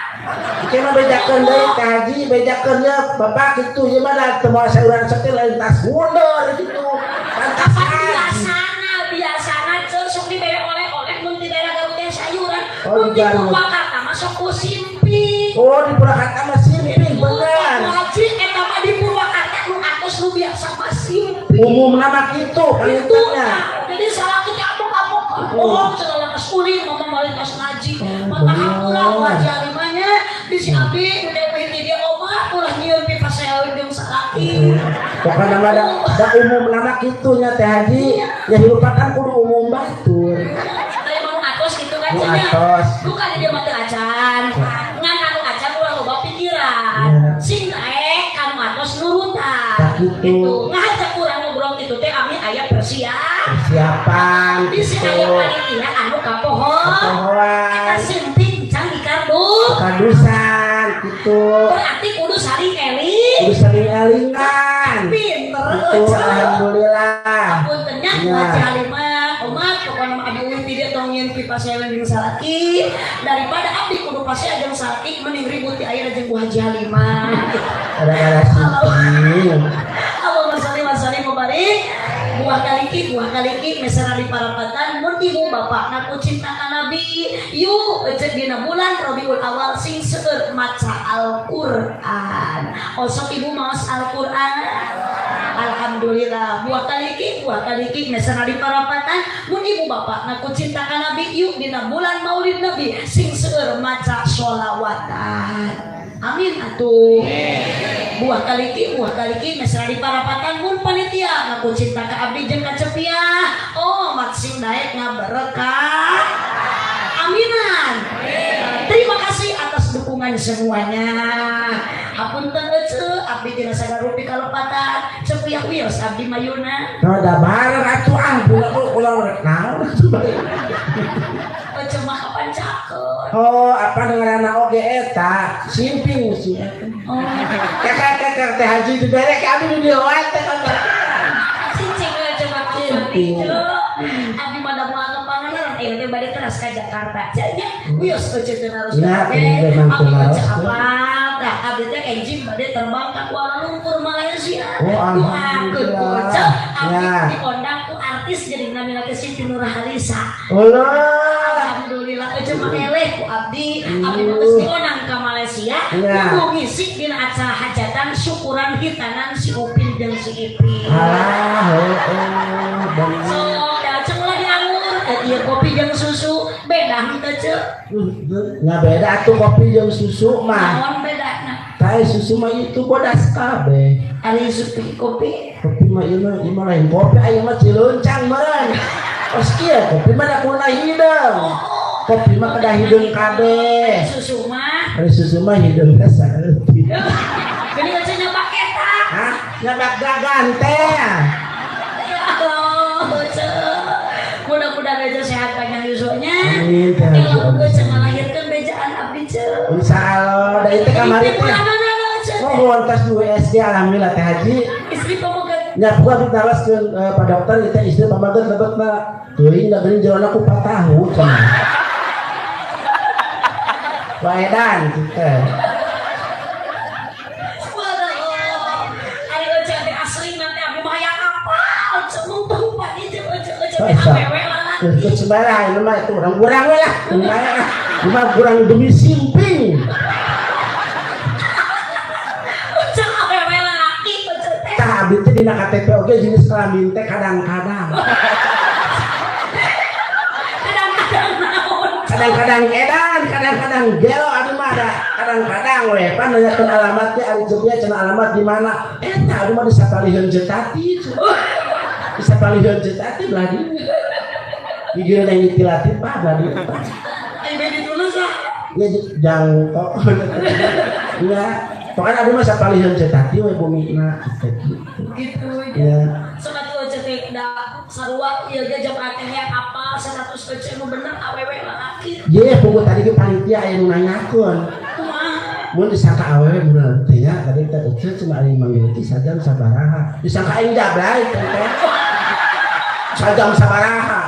Oke mah bedakeun deui Teh Haji, bedakeun ya Bapak kitu ieu mah da teu moal sayuran setel lain tas mundur kitu. Pantas biasana ceuk sok dibere oleh-oleh mun di daerah Garut teh sayuran. Mun di Purwakarta mah sok ku simping. Oh di Purwakarta mah simping bener. Haji eta mah di Purwakarta nu atos nu biasa mah simping. Umum nama kitu palitanya. Jadi salah kita amuk-amuk. Oh, segala kas kuring mama malikas ngaji. Mata hampura ngaji alimanya di si abdi dewe dia omah ulah nyieun pipa saeun jeung salaki. Pokoknya mah da umum nama kitu nya Teh Haji. Ya hirupan kudu umum batur. Tadi mau atos gitu kan Nu cenah. atos. Bukan dia mah teu acan. Ngan anu acan ulah loba pikiran. Sing daek kanu atos nurutan. Tak kitu. Gitu. Ngajak urang ngobrol kitu teh abdi aya Persiapan di si aya panitia anu kapohon. Eta Kapohoan. simping can di kardus. Kadusan gitu. Berarti kudu saling eling. Kudu sering elingan. Pinter Itu alhamdulillah. puntennya Ya. ngaji alimah umat pokoknya mah abdi uwi tidak tongin pipa sewen jeung salaki daripada abdi kudu pase jeung salaki mending ribut di ayeuna jeung Bu Haji Halimah. Gara-gara simping. Allahumma sholli wa sallim wa barik. Buah kaliki mesana di parapatan mun ibu bapak ngaku cinta ka Nabi. Yuk cek dina bulan Rabiul Awal sing seueur maca Al-Qur'an. Osok ibu maos Al-Qur'an. Alhamdulillah buah kaliki mesana di parapatan mun ibu bapak ngaku cinta ka Nabi. Yuk dina bulan Maulid Nabi sing seueur maca sholawatan. Amin atuh. Buah kaliki mesra di parapatan mun panitia ngaku cinta ka abdi jeung kacepiah. Oh mat sing daek ngaberkah. Aminan. Terima kasih atas dukungan semuanya. Hapunten ece abdi tina sagarupi kalepatan cepiah wios abdi mayuna. No da bareng atuh ulang rek naon. Ece mah kapan cakeun. Oh, apa dengaranna oge eta? Simping sih. Oh. Kakak Teh Haji dibere ka abdi di dieu wae teh. Cicing ece mah kieu penting. Abdi mah moal kepanganan teh balik teras ka Jakarta. Nya wios ece teh harus Ya, kabeh. memang Abdi mah harus. apa? Tah abdi teh enjing bade terbang ka Kuala Lumpur Malaysia. Oh, Doakeun ku alhamdulillah. ece abdi Ya. diundang ku artis jadi namina teh Siti Nurhaliza. Allah. Alhamdulillah ece mah eleh ku abdi. Abdi mah geus diundang ka Malaysia. Ya. Kudu ngisi dina acara hajatan syukuran hitanan si Upin jeung si Ipin. So, ya ceng lagi anggur, iya kopi jeung susu beda henteu ceu. Nggak beda tuh kopi jeung susu mah. Naon bedana? Teh susu mah itu bodas kabeh. Ari supi kopi. Kopi mah ieu mah lain kopi aya mah ciluncang meureun. Tos kieu kopi mah da kuna hideung. Kopi mah kada hideung kabeh. Susu mah. Ari susu mah hideungna saeutik. Gini aja nyoba eta. Hah? Nyabak dagan teh. Ya Allah, ceu. Mudah-mudahan aja sehat panjang yusonya. Amin, teh. Kalau geus ngalahirkeun bejaan abdi ceu. Insyaallah da itu kamari teh. Oh, wantas 2 SD alhamdulillah teh Haji. Istri pemoga. Nya gua ditalaskeun Pak Dokter kita istri pamageun lebetna teuing da geuning jerona ku 4 tahun cenah. Waedan kita. Ari ece teh asli nanti abdi mah hayang apal ceu tahu padi ceu ece teh awewe lah. Ke sembarang mah itu urang-urang we lah. Cuma kurang demi simping. Ceu awewe laki ece teh. Tah abdi teh dina KTP oge jenis kelamin teh kadang-kadang. Kadang-kadang naon. Kadang-kadang edan, kadang-kadang gelo adu mah ada. Kadang-kadang we pan nanyakeun alamat teh ari ceuk cenah alamat di mana? Eta adu mah di sapaliheun Jetati. Di sapaliheun Jetati belah dieu. Di dieu yang ditilatih Pak belah dieu. Ai bedi dulu sah. Ya jangkok. Ya, pokoknya adu mah sapaliheun Jetati we bumina gitu. Gitu Ya. Sobat ece teh da sarua ieu ge jam akeh apa 100 ece nu bener awewe laki. Ye, punggu tadi ke panitia aya nu nanyakeun. Kumaha? Mun disangka awewe bener teh nya tadi teh ece cuma ari manggil ti sajam sabaraha. Disangka aing jablay teh. Sajam sabaraha.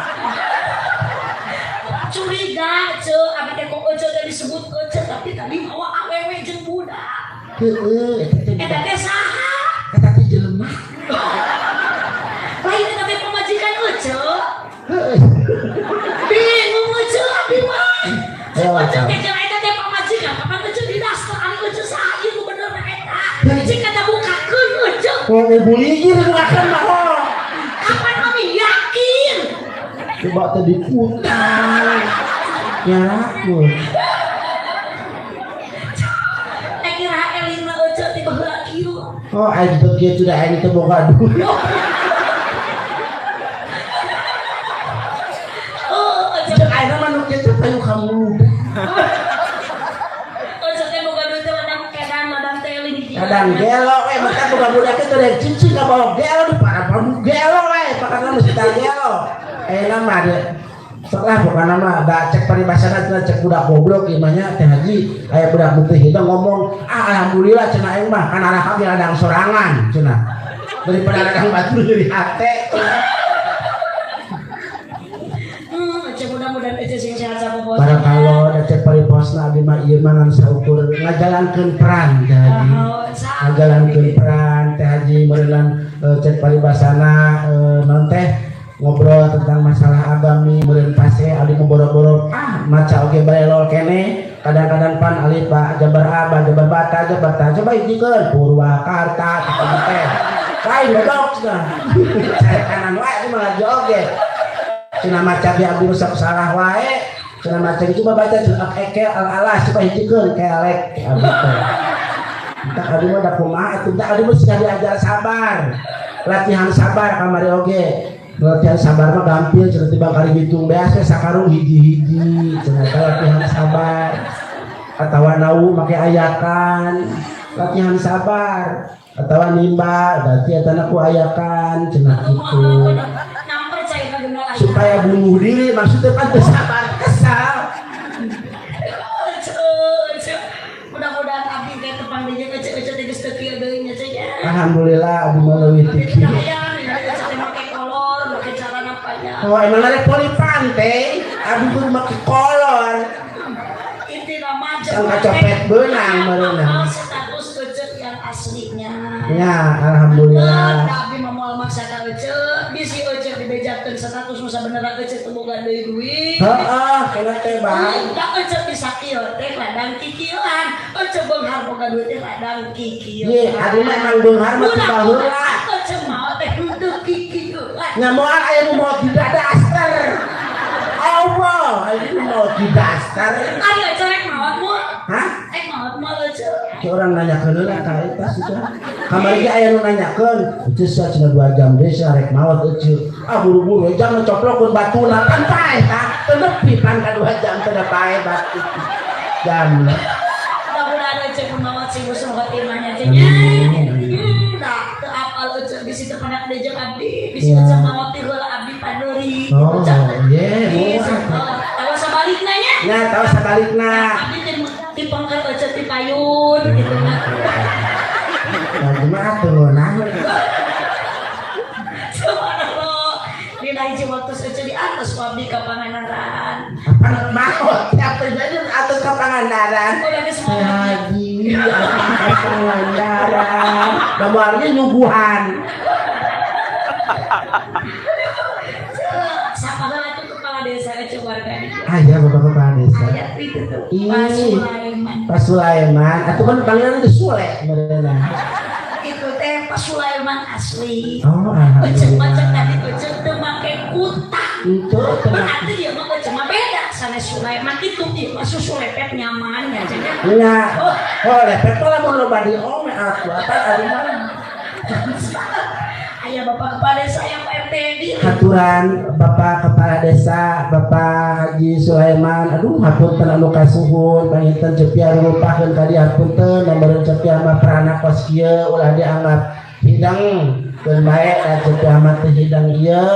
Curiga ceu abdi teh kok ece teh disebut ece tapi tadi mawa awewe jeung budak. Heeh, Eta teh saha? eta teh jelema. Lain eta teh pamajikan ece. Heeh. Bingung ece abdi mah. Ayo, Ece Kak. teh jeung eta teh pamajikan kapan ece di daftar ari ece saha ieu nu bener eta. Cing kada bukakeun ece. Kok ngebuligi bukan mah. Kapan kami yakin? Coba teh diputar. Ya aku. Kira Elina ece ti baheula kieu. Oh, aing teh kieu sudah aing teh boga duit. Oh, ece Cek aing mah nu kieu teh payu kamu. ece teh boga duit teh ladang kedan ladang teh elin hiji. Kadang gelo we mata boga budak teh teh cincin ka bawa gelo di para gelo we pakana mesti tah gelo. Mah de setelah bukan nama da cek paribasana cenah cek budak goblok ieu mah nya teh Haji aya budak putih itu ngomong alhamdulillah cenah aing mah kan arah kami ladang sorangan cenah daripada ladang batu dari hate. Ece mudah-mudahan ece sing sehat sapopoe. Para kalau da cek pariposna abdi mah ieu mah ngan saukur ngajalankeun peran teh Haji. Ngajalankeun peran teh Haji meureun cek paribasana non teh ngobrol tentang masalah agami meureun pase ali boro-boro maca oge bae lol kene kadang-kadang pan ali Pak Jabar Aba Jabar Bata Jabar Ta coba hijikeun Purwakarta kitu teh lain godok cenah saya kanan wae itu mah oge cenah maca bi abdi rusak salah wae cenah maca itu mah baca cenah eke al-alas coba hijikeun kelek abdi teh entah abdi mah da kumaha eta abdi mah sudah diajar sabar latihan sabar kamari oge latihan sabar mah gampil cenah tibang kali ngitung beas teh sakarung hiji-hiji cenah latihan sabar atawa nau make ayakan latihan sabar atawa nimba berarti eta ku ayakan cenah kitu Namper cai kageuna aya. supaya bunuh diri maksudnya kan teu sabar kesal. Mudah-mudahan abdi teh tepang deui ece teh geus teu kieu deui nya cenah. Alhamdulillah abdi mah leuwih ti kieu. banyak. Oh emang ada polipante, abdi kudu make kolor. Intina mah Sangka copet benang merenang. status ecek yang aslinya. Ya alhamdulillah. Tapi mau maksa ka ecek, bisi ecek dibejakeun status nu sabenerna ecek teu boga deui duit. Heeh, kena teh bang. Da ecek bisa kieu teh ladang kikieuan, ecek beunghar boga duit teh ladang kikieuan. Ye, abdi mah emang beunghar mah teu baheula. Ecek mau teh henteu kikieuan. Nya moal aya nu mau tidak daster. Allah, aya nu mau tidak daster. Ayo ecek rek maot moal. Hah? Maot moal ecek. Ki orang nanyakeun heula ka eta sudah. Kamari ge aya nu nanyakeun, "Ece sa cenah 2 jam deui sa rek maot ece." Ah buru-buru jangan coplokkeun batuna kan pae tah. Teu nepi pan ka 2 jam teh pae batu. Jam. Mudah-mudahan ecek memawat si musuh khotimahnya cenah. Dah teu apal ecek bisi teu panak dejeung abdi, bisi ecek maot ti heula abdi paduri. Oh, ye, Tahu sabalikna nya. Ya, tahu sebaliknya. Abdi teh dipengker ecek ti payun gitu mah. Nah, gimana tuh nah? Subhanallah. Dina hiji waktu ecek di atas abdi ka Pangandaran. Apa mau? Siapa jadi atas ke Pangandaran? Udah geus mau. Lagi atas ke Pangandaran. Gambarnya nyuguhan. Sapadahal itu kepala desa ecek warga di. Ayah bapak kepala desa. Ayat itu tuh. Ih. Pak Sulaiman. Pak Sulaiman. Atau kan panggilan itu Sule. Beneran. Itu teh Pak Sulaiman asli. Oh, Ecek alhamdulillah. tadi ecek teu make kutak. Itu Berarti dia mah ecek mah beda sanes Sulaiman itu dia masuk sulepet nyaman ya cenah. Iya. Oh, lepet lah mau loba di ome aku. Apa ada mana? Ayah bapak kepala desa yang Pak RT di. Haturan Bapak Kepala Desa Bapak Haji Sulaiman, aduh hapunten anu kasuhun panginten cepia rupakeun ka dieu hapunten nomor cepia mah prana kos kieu ulah dianggap hidang keun bae da cepia mah teh hidang ieu.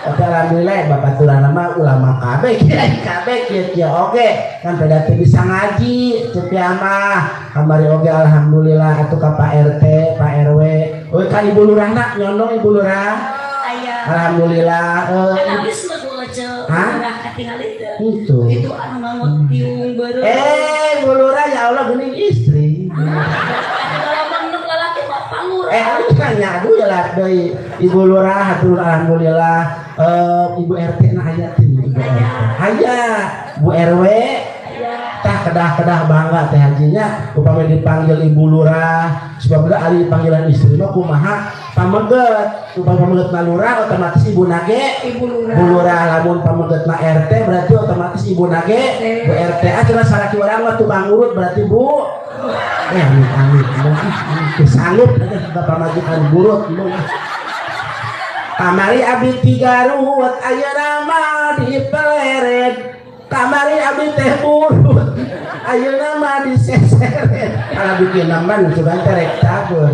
Tapi alhamdulillah babaturan mah ulama kabeh kiai kabeh kieu oge kan pada teu bisa ngaji cepia mah kamari oge alhamdulillah atuh ka Pak RT Pak RW euy ka Ibu Lurahna nyondong Ibu Lurah. Ayah. Alhamdulillah. Habis mah gua ecek urang katinggal itu. Itu anu ngangot tiung beureum. Bu Lurah ya Allah geuning istri. Kalau manuk lalaki mah pangur. Anu kan nyadu ya lah deui Ibu Lurah hatur alhamdulillah. Ibu RT na aya teh Ibu RT. Aya Bu RW tah kedah-kedah bangga teh hajinya upami dipanggil Ibu Lurah sebab da ari panggilan istri mah kumaha pameget upami pamegetna lurah otomatis ibu nage Ibu Lurah. Bu Lurah lamun pamegetna RT berarti otomatis ibu nage Bu RT cenah salaki urang mah tukang urut berarti Bu amit kesanggup bapak majikan burut kamari abdi 3 ruwet ayeuna mah dipeleret kamari abdi teh burut ayeuna mah diseseret kalau bikin namban coba terek tabur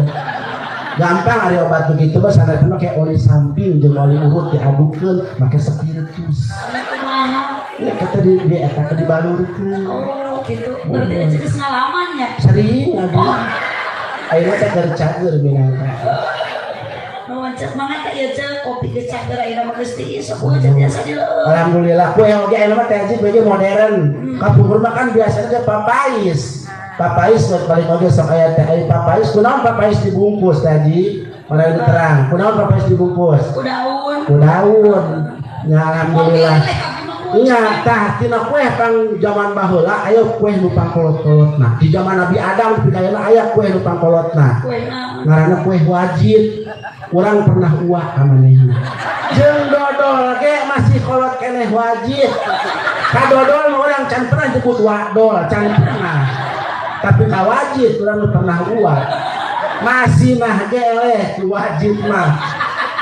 gampang ari obat begitu mah sanadna kayak oli samping jeung oli urut diadukeun make spiritus ya kata di eta dibalurkeun Oh gitu. Berarti ecek geus ngalaman ya. sering aduh ayeuna teh keur cager minangka Cek mangga teh ieu cek kopi geus cager ayeuna mah geus tiis sok cek biasa di leuh. alhamdulillah kue yang oge ayeuna mah teh haji bege modern kapungkur mah kan biasanya teh papais buat balik oge sok aya teh ai papais kunaon papais dibungkus teh haji mana terang kunaon papais dibungkus Daun. daun ya alhamdulillah iya tah tina kue pang zaman baheula aya kue nu pangkolot-kolotna di zaman Nabi Adam pikayeuna aya kue nu pangkolotna Kue naon? ngaranna kue wajib orang pernah uak amanehna jeung dodol ge masih kolot keneh wajib ka dodol mah urang can pernah nyebut wadol can pernah tapi ka wajib urang pernah uak masih mah ge eleh wajib mah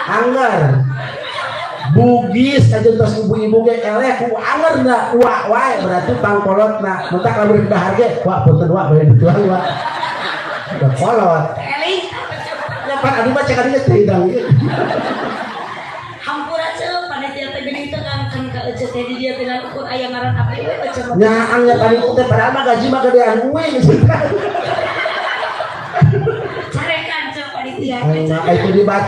angger bugis aja terus ibu-ibu ge eleh ku anger da uak wae berarti pangkolotna mentak lamun dahar ge wak punten wak bade dituang wak udah kolot Eling. pan adi mah cek adinya teh hidang Hampura ceuh panitia teh geuning teh kan ka ecek teh di dieu teh ukur aya ngaran abdi we ecek mah. nyaang nya tadi teh padahal mah gaji mah gedean uing Carekan ceuh panitia. itu dibaca